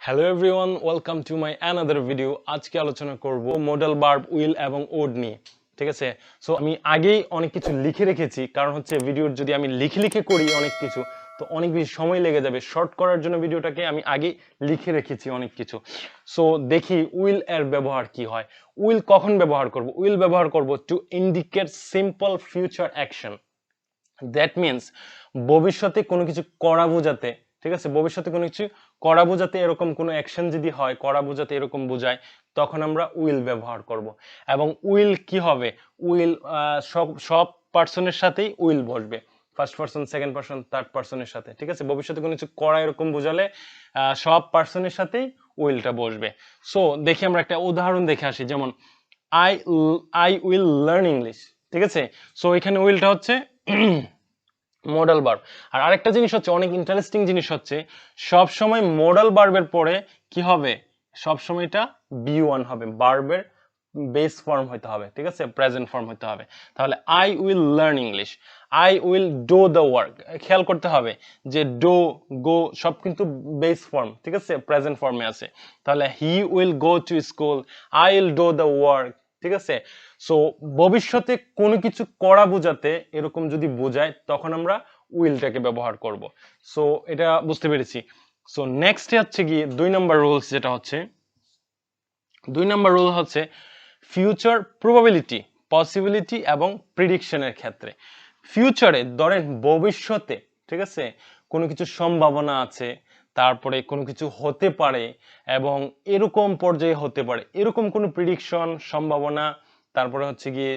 Hello everyone, welcome to my another video. আজকে আলোচনা করব মডাল ভার্ব উইল এবং ওড নিয়ে। ঠিক আছে, সো আমি আগেই অনেক কিছু লিখে রেখেছি, কারণ হচ্ছে ভিডিওর যদি আমি লিখে করি অনেক কিছু, তো অনেক বেশি সময় লেগে যাবে। শর্ট করার জন্য ভিডিওটাকে আমি আগেই লিখে রেখেছি অনেক কিছু। সো দেখি উইল এর ব্যবহার কি হয়। উইল কখন ব্যবহার করব? উইল ব্যবহার করব to indicate simple future action. That means ভবিষ্যতে কোনো কিছু করা বোঝাতে, ঠিক আছে, ভবিষ্যতে কোনো কিছু করা বোঝাতে এরকম কোনো অ্যাকশন যদি হয়, করা বোঝাতে এরকম বোঝায়, তখন আমরা উইল ব্যবহার করব। এবং উইল কি হবে? উইল সব সব পার্সনের সাথেই উইল বসবে, first person, second person, third পার্সনের সাথে। ঠিক আছে, ভবিষ্যতে কোনো কিছু করা এরকম বোঝালে সব পার্সনের সাথেই উইলটা বসবে। সো দেখি আমরা একটা উদাহরণ দেখে আসি, যেমন I I will learn English. ঠিক আছে, সো এখানে উইলটা হচ্ছে মডাল ভার্ব। আর আরেকটা জিনিস হচ্ছে, অনেক ইন্টারেস্টিং জিনিস হচ্ছে, সব সময় মডাল ভার্বের পরে কি হবে? সব সময় এটা বি ওয়ান হবে, ভার্বের বেস ফর্ম হইতে হবে। ঠিক আছে, প্রেজেন্ট ফর্ম হইতে হবে। তাহলে I will learn English, I will do the work. খেয়াল করতে হবে যে ডো, গো সব কিন্তু বেস ফর্ম, ঠিক আছে, প্রেজেন্ট ফর্মে আছে। তাহলে he will go to school, I will do the work. ঠিক আছে, সো ভবিষ্যতে কোনো কিছু করা বোঝাতে এরকম যদি বোঝায়, তখন আমরা উইলটাকে ব্যবহার করব। সো এটা বুঝতে পেরেছি। সো নেক্সট হচ্ছে কি 2 নম্বর রুলস, যেটা হচ্ছে 2 নম্বর রুল হচ্ছে ফিউচার প্রবাবিলিটি, পসিবিলিটি এবং প্রিডিকশনের ক্ষেত্রে। ফিউচারে ধরেন ভবিষ্যতে, ঠিক আছে, কোনো কিছু সম্ভাবনা আছে, তারপরে কোনো কিছু হতে পারে এবং এরকম পর্যায়ে হতে পারে, এরকম কোনো প্রিডিকশন, সম্ভাবনা, তারপরে হচ্ছে গিয়ে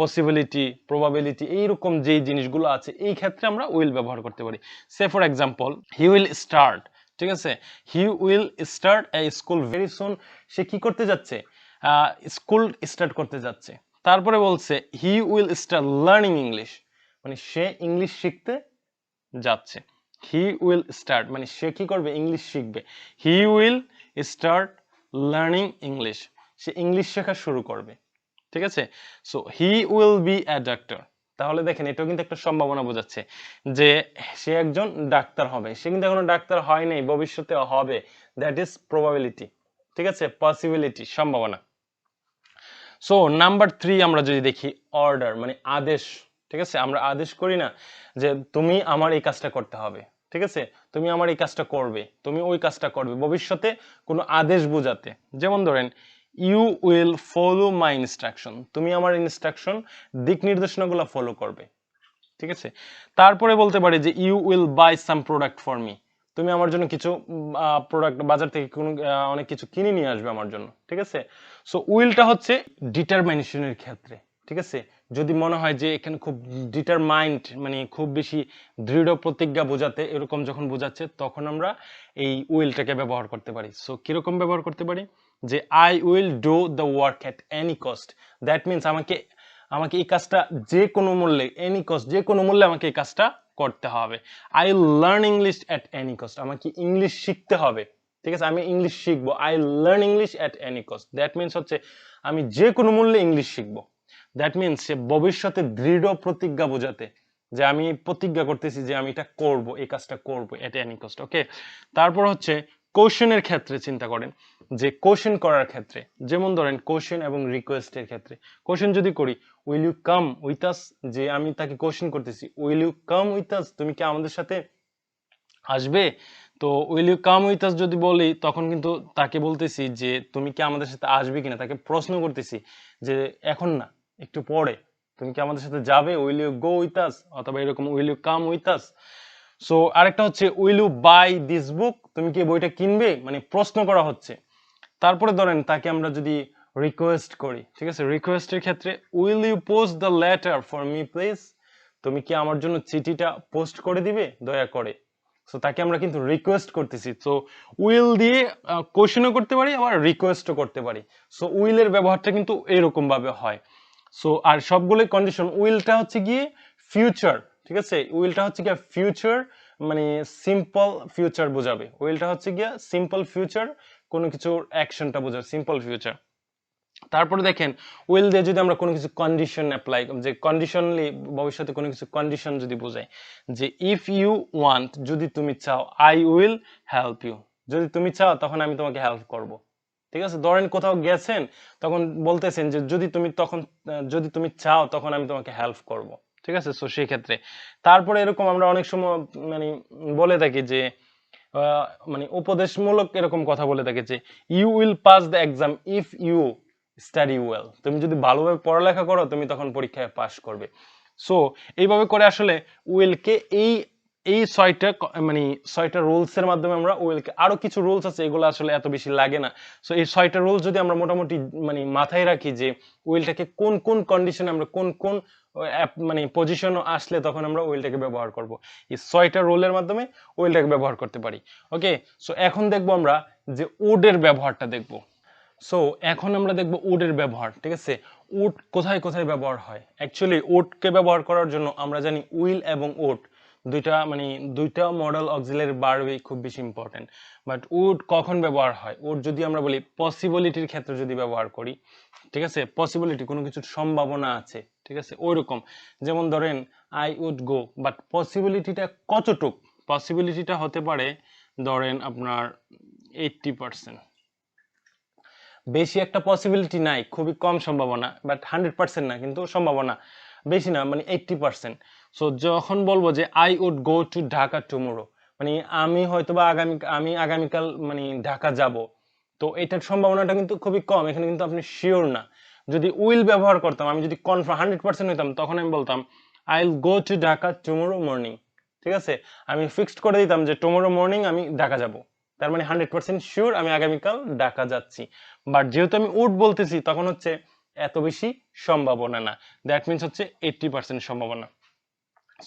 পসিবিলিটি, প্রবাবিলিটি, এইরকম যেই জিনিসগুলো আছে, এই ক্ষেত্রে আমরা উইল ব্যবহার করতে পারি। Say for example, he will start, ঠিক আছে, he will start a school very soon. সে কি করতে যাচ্ছে? স্কুল স্টার্ট করতে যাচ্ছে। তারপরে বলছে he will start learning English, মানে সে ইংলিশ শিখতে যাচ্ছে। হি উইল স্টার্ট মানে সে কি করবে? ইংলিশ শিখবে। হি will start learning English, say English শেখা শুরু করবে। ঠিক আছে, so he will be a doctor. তাহলে দেখেন, এটাও কিন্তু একটা সম্ভাবনা বোঝাচ্ছে যে সে একজন ডাক্তার হবে। সে কিন্তু এখনো ডাক্তার হয় নাই, ভবিষ্যতে হবে। That is probability. ঠিক আছে, পসিবিলিটি, সম্ভাবনা। সো নাম্বার 3 আমরা যদি দেখি, অর্ডার মানে আদেশ। ঠিক আছে, আমরা আদেশ করি না যে তুমি আমার এই কাজটা করতে হবে, ঠিক আছে, তুমি আমার এই কাজটা করবে, তুমি ওই কাজটা করবে, ভবিষ্যতে কোনো আদেশ বোঝাতে। যেমন ধরেন, you will follow my instruction, তুমি আমার ইনস্ট্রাকশন, দিক নির্দেশনাগুলো ফলো করবে। ঠিক আছে, তারপরে বলতে পারি যে you will buy some product for me, তুমি আমার জন্য কিছু প্রোডাক্ট বাজার থেকে কোনো অনেক কিছু কিনে নিয়ে আসবে আমার জন্য। ঠিক আছে, সো উইলটা হচ্ছে ডিটারমিনেশনের ক্ষেত্রে। ঠিক আছে, যদি মনে হয় যে এখানে খুব ডিটারমাইন্ড, মানে খুব বেশি দৃঢ় প্রতিজ্ঞা বোঝাতে, এরকম যখন বোঝাচ্ছে, তখন আমরা এই উইলটাকে ব্যবহার করতে পারি। সো কিরকম ব্যবহার করতে পারি? যে I will do the work at any cost. That means আমাকে আমাকে এই কাজটা যে কোনো মূল্যে, এনি কস্ট, যে কোনো মূল্যে আমাকে এই কাজটা করতে হবে। I learn English at any cost, আমাকে ইংলিশ শিখতে হবে। ঠিক আছে, আমি ইংলিশ শিখবো। I learn English at any cost, that means হচ্ছে আমি যে কোনো মূল্যে ইংলিশ শিখবো। দ্যাট মিনস সে ভবিষ্যতে দৃঢ় প্রতিজ্ঞা বোঝাতে, যে আমি প্রতিজ্ঞা করতেছি যে আমি এটা করব, এই কাজটা করব এট এনি কস্ট। ওকে, তারপর হচ্ছে কোশ্চেনের ক্ষেত্রে চিন্তা করেন, যে কোশ্চেন করার ক্ষেত্রে, যেমন ধরেন কোশ্চেন এবং রিকোয়েস্টের ক্ষেত্রে। কোশ্চেন যদি করি, will you come with us, যে আমি তাকে কোশ্চেন করতেছি, will you come with us, তুমি কি আমাদের সাথে আসবে? তো will you come with us যদি বলি, তখন কিন্তু তাকে বলতেছি যে তুমি কি আমাদের সাথে আসবে কিনা, তাকে প্রশ্ন করতেছি যে এখন না, একটু পরে তুমি কি আমাদের সাথে যাবে? Will you go with us, অথবা এরকম will you come with us. So আরেকটা হচ্ছে will you buy this book, তুমি কি বইটা কিনবে, মানে প্রশ্ন করা হচ্ছে। তারপরে ধরেন তাকে আমরা যদি রিকোয়েস্ট করি, ঠিক আছে, রিকোয়েস্টের ক্ষেত্রে will you post the letter for me please, তুমি কি আমার জন্য চিঠিটা পোস্ট করে দিবে দয়া করে। সো তাকে আমরা কিন্তু রিকোয়েস্ট করতেছি। সো উইল দিয়ে কোশ্চেনও করতে পারি, আবার রিকোয়েস্টও করতে পারি। সো উইলের ব্যবহারটা কিন্তু এরকম ভাবে হয়। সো আর সবগুলোই কন্ডিশন। উইলটা হচ্ছে গিয়ে ফিউচার, ঠিক আছে, উইলটা হচ্ছে গিয়ে ফিউচার, মানে সিম্পল ফিউচার বোঝাবে। উইলটা হচ্ছে গিয়ে সিম্পল ফিউচার, কোনো কিছুর অ্যাকশনটা বোঝাবে, সিম্পল ফিউচার। তারপরে দেখেন, উইল দিয়ে যদি আমরা কোনো কিছু কন্ডিশন অ্যাপ্লাই, যে কন্ডিশনলি ভবিষ্যতে কোনো কিছু কন্ডিশন যদি বোঝাই, যে ইফ ইউ ওয়ান্ট, যদি তুমি চাও, আই উইল হেল্প ইউ, যদি তুমি চাও তখন আমি তোমাকে হেল্প করব। ঠিক আছে, ধরেন কোথাও গেছেন, তখন বলতেছেন যে যদি তুমি চাও তখন আমি তোমাকে হেল্প করব। ঠিক আছে, সো সেই ক্ষেত্রে তারপরে এরকম আমরা অনেক সময় মানে বলে থাকি যে মানে উপদেশমূলক এরকম কথা বলে থাকে যে you will pass the exam if you study well. তুমি যদি ভালোভাবে পড়ালেখা করো তুমি তখন পরীক্ষায় পাস করবে। সো এইভাবে করে আসলে উইলকে এই এই মানে 6টা রুলস এর মাধ্যমে আমরা উইলকে, আরো কিছু রুলস আছে এগুলো আসলে এত বেশি লাগে না। সো এই 6টা রুলস যদি আমরা মোটামুটি মানে মাথায় রাখি যে উইলটাকে কোন কোন কন্ডিশনে আমরা কোন কোন মানে পজিশন আসলে তখন আমরা উইলটাকে ব্যবহার করব, এই 6টা রুলের মাধ্যমে উইলটাকে ব্যবহার করতে পারি। ওকে, সো এখন দেখবো আমরা যে উড এর ব্যবহারটা দেখবো। সো এখন আমরা দেখবো উড এর ব্যবহার। ঠিক আছে, উড কোথায় কোথায় ব্যবহার হয়। অ্যাকচুয়ালি উডকে ব্যবহার করার জন্য আমরা জানি উইল এবং উড দুইটা মডাল অক্সিলারি ভার্বই খুব বেশি ইম্পর্টেন্ট। বাট উড কখন ব্যবহার হয়, উড যদি আমরা বলি পসিবিলিটির ক্ষেত্রে যদি ব্যবহার করি, ঠিক আছে, পসিবিলিটি কোনো কিছুর সম্ভাবনা আছে, ঠিক আছে, ওইরকম। যেমন ধরেন আই উড গো, বাট পসিবিলিটিটা কতটুক, পসিবিলিটিটা হতে পারে ধরেন আপনার 80%, বেশি একটা পসিবিলিটি নাই, খুবই কম সম্ভাবনা, বাট 100% না, কিন্তু সম্ভাবনা বেশি না, মানে 80%। সো যখন বলবো যে I would go to Dhaka tomorrow, মানে আমি আগামীকাল মানে ঢাকা যাব, তো এটার সম্ভাবনাটা কিন্তু খুবই কম, এখানে কিন্তু আপনি শিওর না। যদি উইল ব্যবহার করতাম, আমি যদি কনফার্ম 100% হইতাম, তখন আমি বলতাম I will go to Dhaka tomorrow morning. ঠিক আছে, আমি ফিক্সড করে দিতাম যে টুমোরো মর্নিং আমি ঢাকা যাব, তার মানে 100% শিওর আমি আগামীকাল ঢাকা যাচ্ছি। বাট যেহেতু আমি উড বলতেছি, তখন হচ্ছে এত বেশি সম্ভাবনা না, দ্যাট মিনস হচ্ছে 80% সম্ভাবনা।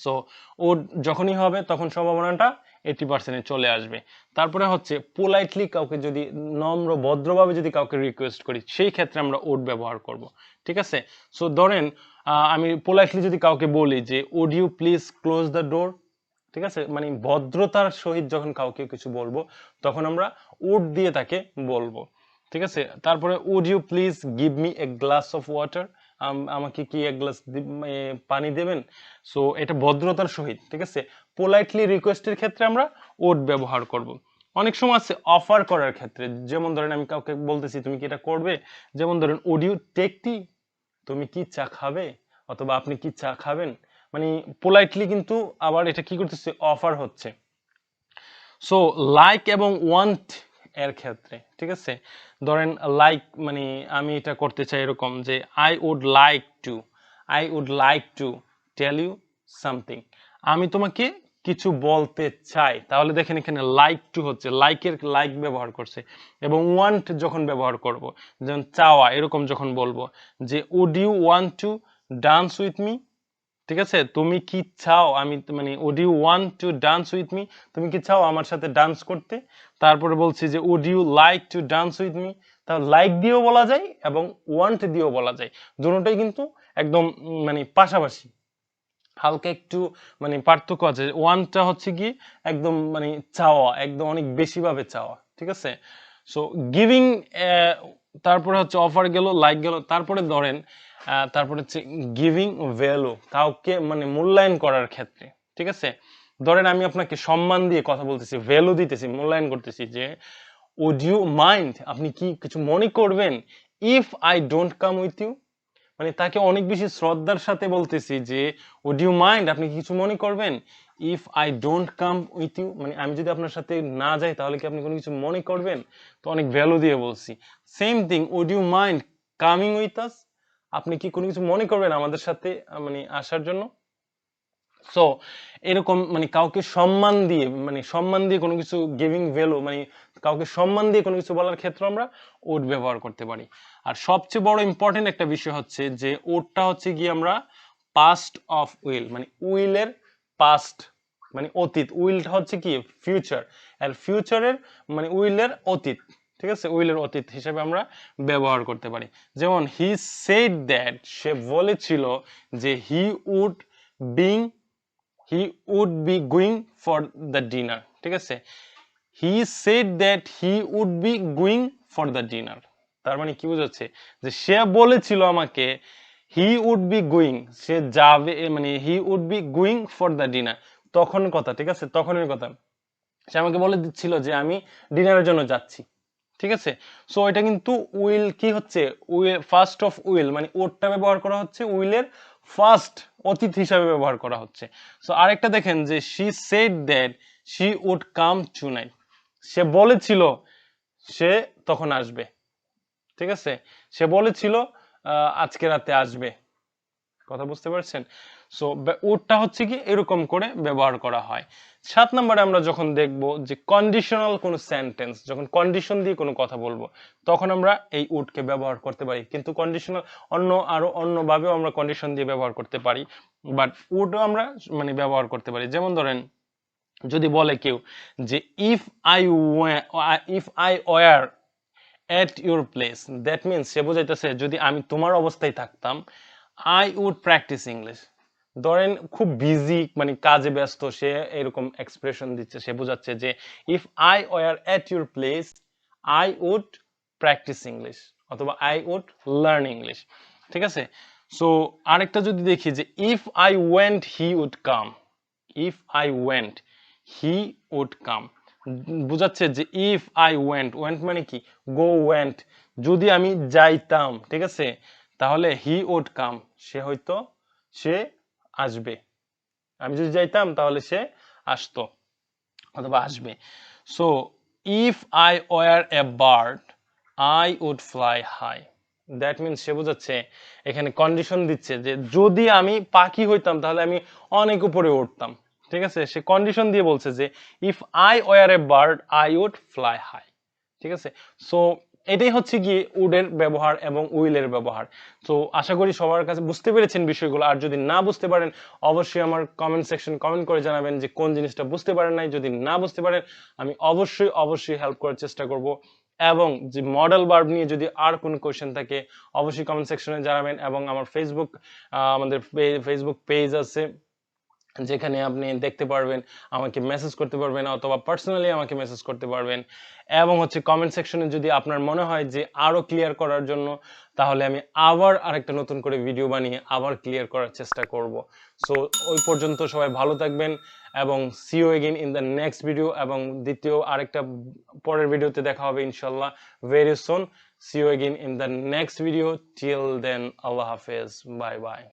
সো উড যখনই হবে তখন সম্ভাবনাটা 80% চলে আসবে। তারপরে হচ্ছে পোলাইটলি কাউকে যদি নম্র ভদ্রভাবে যদি কাউকে রিকোয়েস্ট করি, সেই ক্ষেত্রে আমরা উড ব্যবহার করব। ঠিক আছে, সো ধরেন আমি পোলাইটলি যদি কাউকে বলি যে would you please close the door, ঠিক আছে, মানে ভদ্রতার সহিত যখন কাউকে কিছু বলবো তখন আমরা উড দিয়ে তাকে বলবো। ঠিক আছে, তারপরে would you please give me a glass of water, আমাকে কি এক গ্লাস পানি দেবেন। সো এটা ভদ্রতার সহিত। ঠিক আছে, পোলাইটলি রিকোয়েস্টের ক্ষেত্রে আমরা উড ব্যবহার করব। অনেক সময় আছে অফার করার ক্ষেত্রে, যেমন ধরেন আমি কাউকে বলতেছি তুমি কি এটা করবে, যেমন ধরেন উড ইউ টেক টি, তুমি কি চা খাবে, অথবা আপনি কি চা খাবেন, মানে পোলাইটলি কিন্তু আবার এটা কি করতেছে, অফার হচ্ছে। সো লাইক এবং ওয়ান্ট এর ক্ষেত্রে, ঠিক আছে, ধরেন লাইক মানে আমি এটা করতে চাই এরকম যে I would like to tell you something, আমি তোমাকে কিছু বলতে চাই, তাহলে দেখেন এখানে লাইক টু হচ্ছে লাইক ব্যবহার করছে, এবং ওয়ান্ট যখন ব্যবহার করব, যেমন চাওয়া এরকম যখন বলবো যে would you want to dance with me, ঠিক আছে, তুমি কি চাও, আমি মানে would you want to dance with me, তুমি কি চাও আমার সাথে ডান্স করতে। তারপরে বলছি যে would you like to dance with me, তাহলে লাইক দিয়েও বলা যায় এবং ওয়ান্ট দিয়েও বলা যায়, দুটোটাই কিন্তু একদম মানে পাশাপাশি, হালকা একটু মানে পার্থক্য আছে। ওয়ানটা হচ্ছে কি একদম মানে চাওয়া, একদম অনেক বেশি ভাবে চাওয়া। ঠিক আছে, সো গিভিং, তারপরে হচ্ছে অফার গেল, লাইক গেল, তারপরে ধরেন তারপরে হচ্ছে গিভিং ভ্যালু, কাউকে মানে মূল্যায়ন করার ক্ষেত্রে। ঠিক আছে, ধরেন আমি আপনাকে সম্মান দিয়ে কথা বলতেছি, ভ্যালু দিতেছি, মূল্যায়ন করতেছি যে উড ইউ মাইন্ড, আপনি কি কিছু মনে করবেন, if I don't come with you, মানে তাকে অনেক বেশি শ্রদ্ধার সাথে বলতেছি যে উড ইউ মাইন্ড, আপনি কি কিছু মনে করবেন, if I don't come with you, মানে আমি যদি আপনার সাথে না যাই তাহলে কি আপনি কোনো কিছু মনে করবেন, তো অনেক ভ্যালু দিয়ে বলছি। Same thing would you mind coming with us, আপনি কি কোনো কিছু মনে করবেন আমাদের সাথে মানে আসার জন্য। সো এরকম মানে কাউকে সম্মান দিয়ে কোনো কিছু গিভিং ভ্যালু, মানে কাউকে সম্মান দিয়ে কোনো কিছু বলার ক্ষেত্রে আমরা উড ব্যবহার করতে পারি। আর সবচেয়ে বড় ইম্পর্টেন্ট একটা বিষয় হচ্ছে যে উডটা হচ্ছে কি আমরা পাস্ট অফ উইল, মানে উইলের পাস্ট মানে অতীত, উইলটা হচ্ছে কি ফিউচার, আর ফিউচারের মানে উইলের অতীত। ঠিক আছে, উইলের অতীত হিসেবে আমরা ব্যবহার করতে পারি। যেমন হি সেড দ্যাট, সে বলেছিল যে he would being he would be going for the dinner, ঠিক আছে, he said that he would be going for the dinner, তার মানে কি বোঝাচ্ছে যে সে বলেছিল আমাকে he would be going, সে যাবে, মানে he would be going for the dinner, তখন কথা, ঠিক আছে, তখনের কথা। সে আমাকে বলে দিচ্ছিল যে আমি ডিনারের জন্য যাচ্ছি, ঠিক আছে। সো এটা কিন্তু উইল কি হচ্ছে, উইল ফার্স্ট অফ উইল মানে ওরটা ব্যবহার করা হচ্ছে, উইলের ফার্স্ট অতীত হিসাবে ব্যবহার করা হচ্ছে। সো আরেকটা দেখেন যে she said that she would come tonight, সে বলেছিল সে তখন আসবে, ঠিক আছে, সে বলেছিল আজকে রাতে আসবে, কথা বুঝতে পারছেন। সো উডটা হচ্ছে কি এরকম করে ব্যবহার করা হয়। 7 নম্বরে আমরা যখন দেখব যে কন্ডিশনাল কোনো সেন্টেন্স, যখন কন্ডিশন দিয়ে কোনো কথা বলবো তখন আমরা এই উডকে ব্যবহার করতে পারি, কিন্তু কন্ডিশনাল আরো অন্যভাবেও আমরা কন্ডিশন দিয়ে ব্যবহার করতে পারি, বাট উডও আমরা মানে ব্যবহার করতে পারি। যেমন ধরেন যদি বলে কেউ যে if I were at your place, that means সে বোঝাইতেছে যদি আমি তোমার অবস্থায় থাকতাম আই উড প্র্যাকটিস ইংলিশ। ধরেন খুব বিজি মানে কাজে ব্যস্ত, সে এরকম এক্সপ্রেশন দিচ্ছে, সে বোঝাচ্ছে যে if I were at your place I would practice English অথবা আই উড লার্ন ইংলিশ, ঠিক আছে। সো আরেকটা যদি দেখি যে if I went he would come, if I went he would come, বুঝাচ্ছে যে ইফ আই ওয়েন্ট, ওয়েন্ট মানে কি গো ওয়েন্ট, যদি আমি যাইতাম, ঠিক আছে, তাহলে হি উড কাম, সে হয়তো সে আসবে, আমি যদি যাইতাম তাহলে সে আসতো অথবা আসবে। So if I were a bird I would fly high, that means সে বোঝাচ্ছে এখানে কন্ডিশন দিচ্ছে যে যদি আমি পাখি হইতাম তাহলে আমি অনেক উপরে উঠতাম, ঠিক আছে, সে কন্ডিশন দিয়ে বলছে যে if I were a bird I would fly high, ঠিক আছে। সো এটাই হচ্ছে কি উডের ব্যবহার এবং উইলের ব্যবহার। তো আশা করি সবার কাছে বুঝতে পেরেছেন বিষয়গুলো, আর যদি না বুঝতে পারেন অবশ্যই আমার কমেন্ট সেকশন কমেন্ট করে জানাবেন যে কোন জিনিসটা বুঝতে পারেন নাই, যদি না বুঝতে পারেন আমি অবশ্যই হেল্প করার চেষ্টা করব। এবং যে মডেল ভার্ব নিয়ে যদি আর কোনো কোয়েশ্চেন থাকে অবশ্যই কমেন্ট সেকশনে জানাবেন, এবং আমার আমাদের ফেসবুক পেজ আছে যেখানে আপনি দেখতে পারবেন, আমাকে মেসেজ করতে পারবেন অথবা পার্সোনালি আমাকে মেসেজ করতে পারবেন। এবং হচ্ছে কমেন্ট সেকশনে যদি আপনার মনে হয় যে আরো ক্লিয়ার করার জন্য, তাহলে আমি আবার আরেকটা নতুন করে ভিডিও বানিয়ে আবার ক্লিয়ার করার চেষ্টা করব। সো ওই পর্যন্ত সবাই ভালো থাকবেন এবং see you again in the next video, এবং দ্বিতীয় আরেকটা পরের ভিডিওতে দেখা হবে ইনশাল্লাহ very soon. See you again in the next video, till then আল্লাহ হাফেজ, বাই বাই।